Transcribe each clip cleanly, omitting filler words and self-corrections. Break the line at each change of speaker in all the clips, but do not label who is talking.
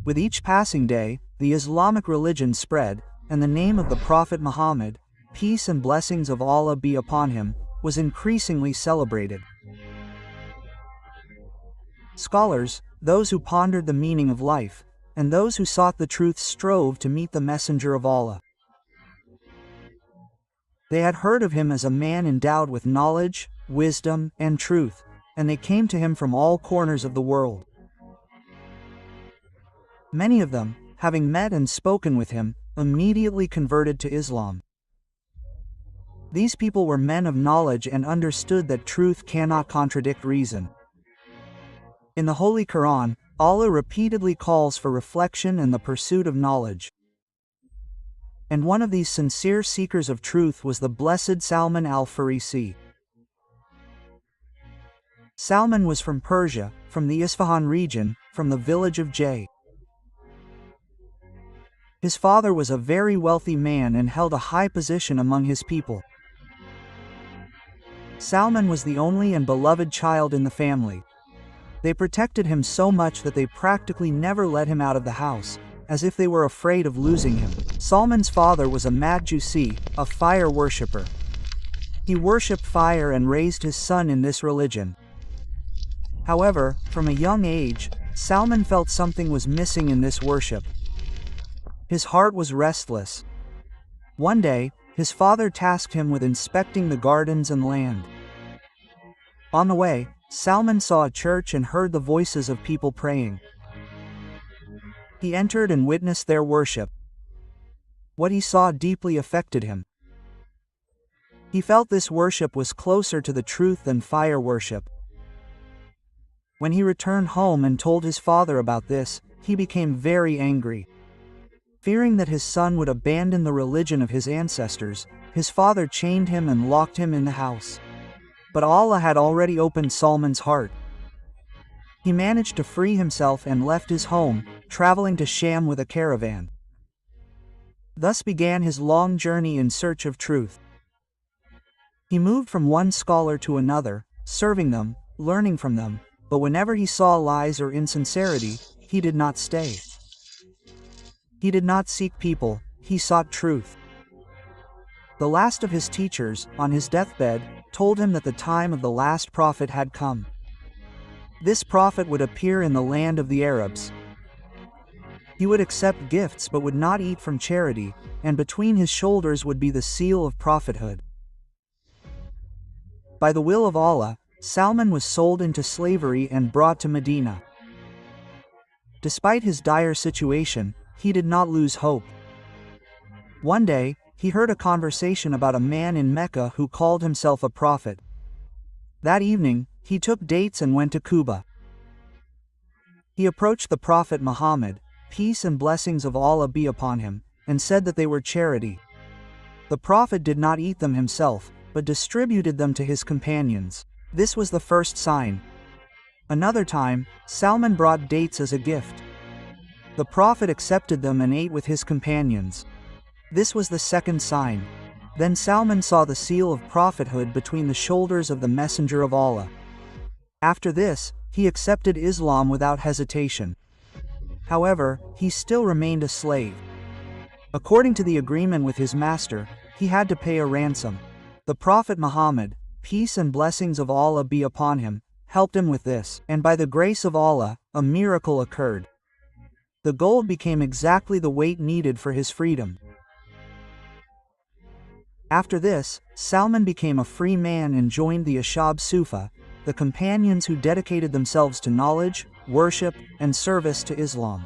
With each passing day, the Islamic religion spread, and the name of the Prophet Muhammad, peace and blessings of Allah be upon him, was increasingly celebrated. Scholars, those who pondered the meaning of life, and those who sought the truth strove to meet the Messenger of Allah. They had heard of him as a man endowed with knowledge, wisdom, and truth, and they came to him from all corners of the world. Many of them, having met and spoken with him, immediately converted to Islam. These people were men of knowledge and understood that truth cannot contradict reason. In the Holy Quran, Allah repeatedly calls for reflection and the pursuit of knowledge. And one of these sincere seekers of truth was the blessed Salmon al-Farisi. Salmon was from Persia, from the Isfahan region, from the village of Jay. His father was a very wealthy man and held a high position among his people. Salmon was the only and beloved child in the family. They protected him so much that they practically never let him out of the house, as if they were afraid of losing him. Salman's father was a Majusi, a fire worshipper. He worshipped fire and raised his son in this religion. However, from a young age, Salman felt something was missing in this worship. His heart was restless. One day, his father tasked him with inspecting the gardens and land. On the way, Salman saw a church and heard the voices of people praying. He entered and witnessed their worship. What he saw deeply affected him. He felt this worship was closer to the truth than fire worship. When he returned home and told his father about this, he became very angry. Fearing that his son would abandon the religion of his ancestors, his father chained him and locked him in the house. But Allah had already opened Salman's heart. He managed to free himself and left his home, traveling to Sham with a caravan. Thus began his long journey in search of truth. He moved from one scholar to another, serving them, learning from them, but whenever he saw lies or insincerity, he did not stay. He did not seek people, he sought truth. The last of his teachers, on his deathbed, told him that the time of the last prophet had come. This prophet would appear in the land of the Arabs. He would accept gifts but would not eat from charity, and between his shoulders would be the seal of prophethood. By the will of Allah, Salman was sold into slavery and brought to Medina. Despite his dire situation, he did not lose hope. One day, he heard a conversation about a man in Mecca who called himself a prophet. That evening, he took dates and went to Kuba. He approached the Prophet Muhammad, peace and blessings of Allah be upon him, and said that they were charity. The Prophet did not eat them himself, but distributed them to his companions. This was the first sign. Another time, Salman brought dates as a gift. The Prophet accepted them and ate with his companions. This was the second sign. Then Salman saw the seal of prophethood between the shoulders of the Messenger of Allah. After this, he accepted Islam without hesitation. However, he still remained a slave. According to the agreement with his master, he had to pay a ransom. The Prophet Muhammad, peace and blessings of Allah be upon him, helped him with this, and by the grace of Allah, a miracle occurred. The gold became exactly the weight needed for his freedom. After this, Salman became a free man and joined the Ashab Sufa, the companions who dedicated themselves to knowledge, worship, and service to Islam.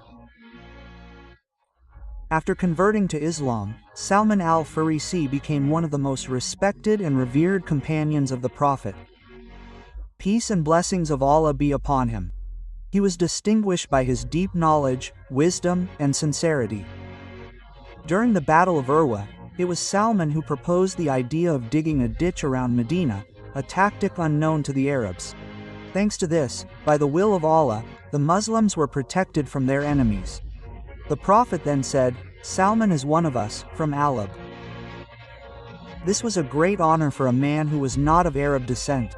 After converting to Islam, Salman al-Farisi became one of the most respected and revered companions of the Prophet. Peace and blessings of Allah be upon him. He was distinguished by his deep knowledge, wisdom, and sincerity. During the Battle of Urwa, it was Salman who proposed the idea of digging a ditch around Medina, a tactic unknown to the Arabs. Thanks to this, by the will of Allah, the Muslims were protected from their enemies. The Prophet then said, "Salman is one of us, from Alab." This was a great honor for a man who was not of Arab descent.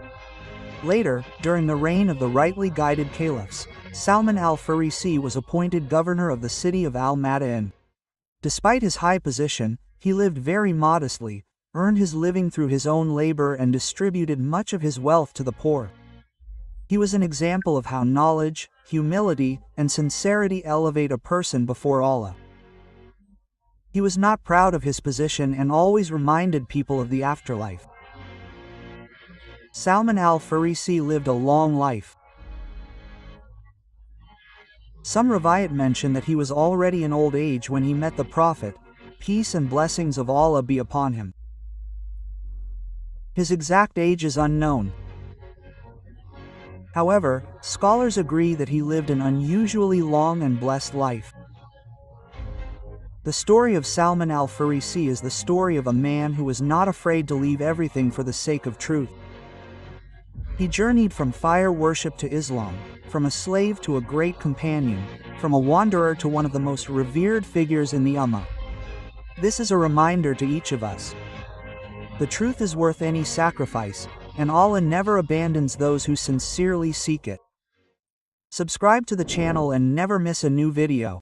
Later, during the reign of the rightly guided caliphs, Salmon al-Farisi was appointed governor of the city of al-Madain. Despite his high position, he lived very modestly, earned his living through his own labor and distributed much of his wealth to the poor. He was an example of how knowledge, humility, and sincerity elevate a person before Allah. He was not proud of his position and always reminded people of the afterlife. Salman al-Farisi lived a long life. Some riwayat mention that he was already in old age when he met the Prophet, peace and blessings of Allah be upon him. His exact age is unknown. However, scholars agree that he lived an unusually long and blessed life. The story of Salman al-Farisi is the story of a man who was not afraid to leave everything for the sake of truth. He journeyed from fire worship to Islam, from a slave to a great companion, from a wanderer to one of the most revered figures in the Ummah. This is a reminder to each of us. The truth is worth any sacrifice, and Allah never abandons those who sincerely seek it. Subscribe to the channel and never miss a new video.